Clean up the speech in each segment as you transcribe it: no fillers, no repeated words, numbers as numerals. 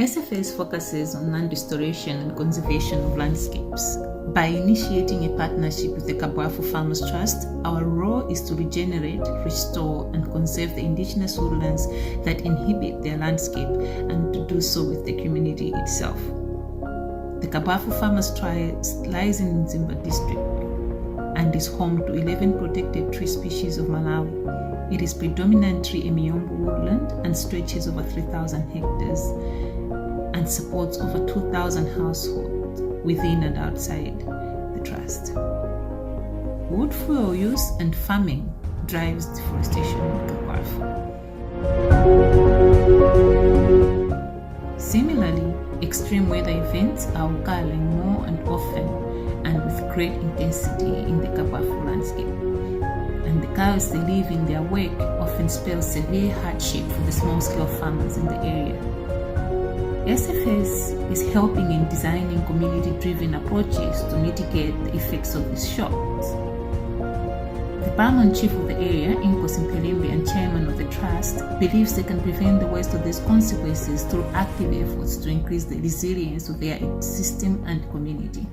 SFS focuses on land restoration and conservation of landscapes. By initiating a partnership with the Kabuafu Farmers Trust, our role is to regenerate, restore, and conserve the indigenous woodlands that inhabit their landscape, and to do so with the community itself. The Kabuafu Farmers Trust lies in Nzimba district and is home to 11 protected tree species of Malawi. It is predominantly a Miombo woodland and stretches over 3,000 hectares and supports over 2,000 households within and outside the trust. Wood fuel use and farming drives deforestation in Kabuafu. Similarly, extreme weather events are occurring more and often and with great intensity in the Kabuafu landscape. And the cows they live in their wake often spell severe hardship for the small-scale farmers in the area. SFS is helping in designing community-driven approaches to mitigate the effects of these shocks. The paramount chief of the area, Inkosi Mpelembe, and chairman of the trust, believes they can prevent the worst of these consequences through active efforts to increase the resilience of their system and community.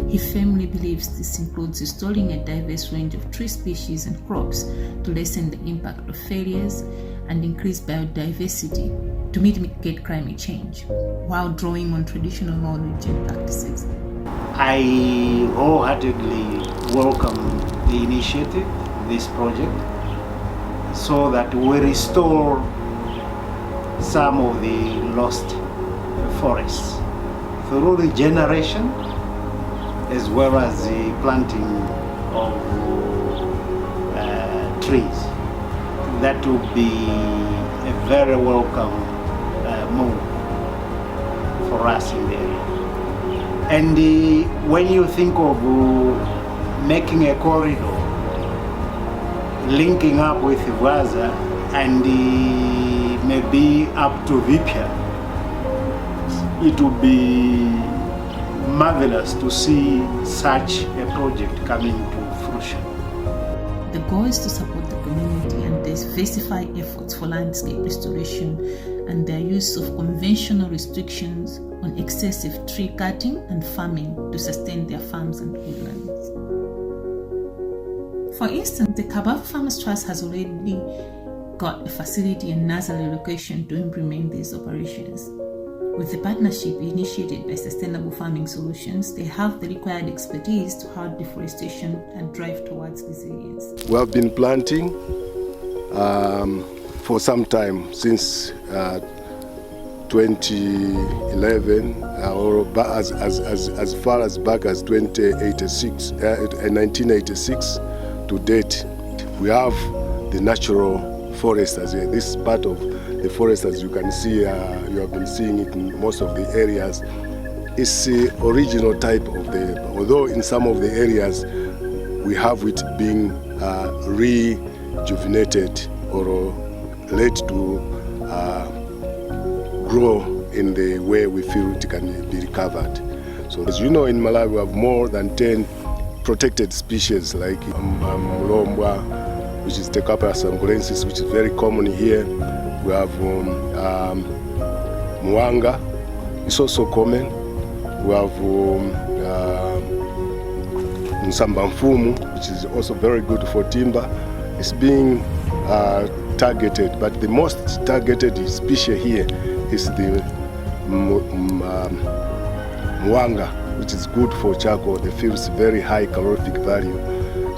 He firmly believes this includes restoring a diverse range of tree species and crops to lessen the impact of failures and increase biodiversity to mitigate climate change, while drawing on traditional knowledge and practices. I wholeheartedly welcome the initiative, this project, so that we restore some of the lost forests through regeneration as well as the planting of trees. That would be a very welcome move for us in the area. And when you think of making a corridor linking up with Vaza and maybe up to Vipia, it would be marvelous to see such a project coming to fruition. The goal is to support the community and diversify efforts for landscape restoration and their use of conventional restrictions on excessive tree cutting and farming to sustain their farms and woodlands. For instance, the Kabuafu Farmers Trust has already got a facility and nursery location to implement these operations. With the partnership initiated by Sustainable Farming Solutions, they have the required expertise to halt deforestation and drive towards resilience. We have been planting for some time, since 2011, or as far as back as 1986 to date. We have the natural forest as this part of the forest, as you can see, you have been seeing it in most of the areas. It's the original type of although in some of the areas we have it being rejuvenated or let to grow in the way we feel it can be recovered. So as you know, in Malawi we have more than 10 protected species like Mlombwa, which is Tecapra sangulensis, which is very common here. We have Mwanga, it's also common. We have Nsambamfumu, which is also very good for timber. It's being targeted, but the most targeted species here is the Mwanga, which is good for charcoal. The fuel's very high calorific value.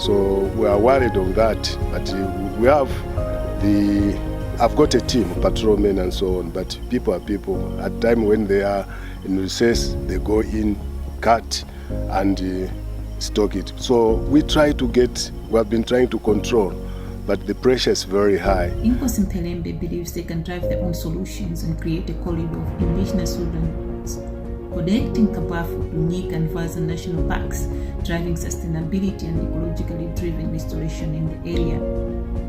So we are worried of that, but we have I've got a team, patrolmen and so on, but people are people. At time when they are in recess, they go in, cut, and stock it. So we have been trying to control, but the pressure is very high. Inkosi Mpelembe believes they can drive their own solutions and create a corridor of indigenous woodlands, connecting Kabuafu to Nyika and Vaza national parks, driving sustainability and ecologically driven restoration in the area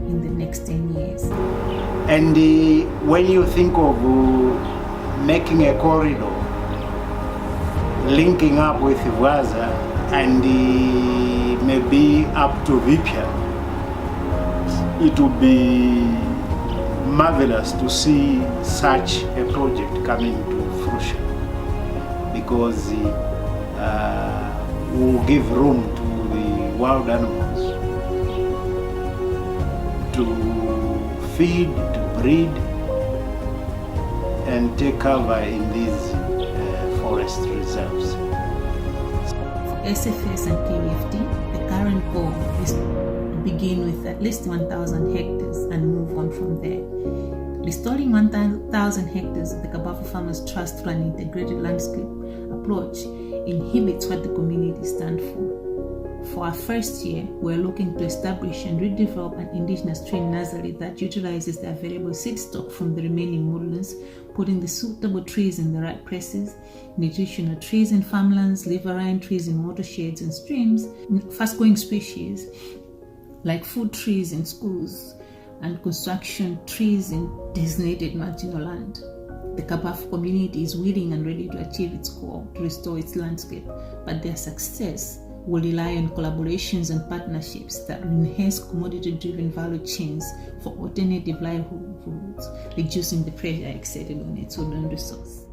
in the next 10 years. And when you think of making a corridor linking up with Vaza and maybe up to Vipia, it would be marvelous to see such a project coming to fruition, because will give room to the wild animals to feed, to breed, and take cover in these forest reserves. For SFS and KEFD, the current goal is to begin with at least 1,000 hectares and move on from there. Restoring 1,000 hectares of the Kabafu Farmers Trust through an integrated landscape approach inhibits what the community stand for. For our first year, we're looking to establish and redevelop an indigenous tree nursery that utilizes the available seed stock from the remaining woodlands, putting the suitable trees in the right places, nutritional trees in farmlands, riverine trees in watersheds and streams, fast-growing species like food trees in schools, and construction trees in designated marginal land. The Kabafu community is willing and ready to achieve its goal to restore its landscape, but their success will rely on collaborations and partnerships that will enhance commodity-driven value chains for alternative livelihoods, reducing the pressure exerted on its woodland resource.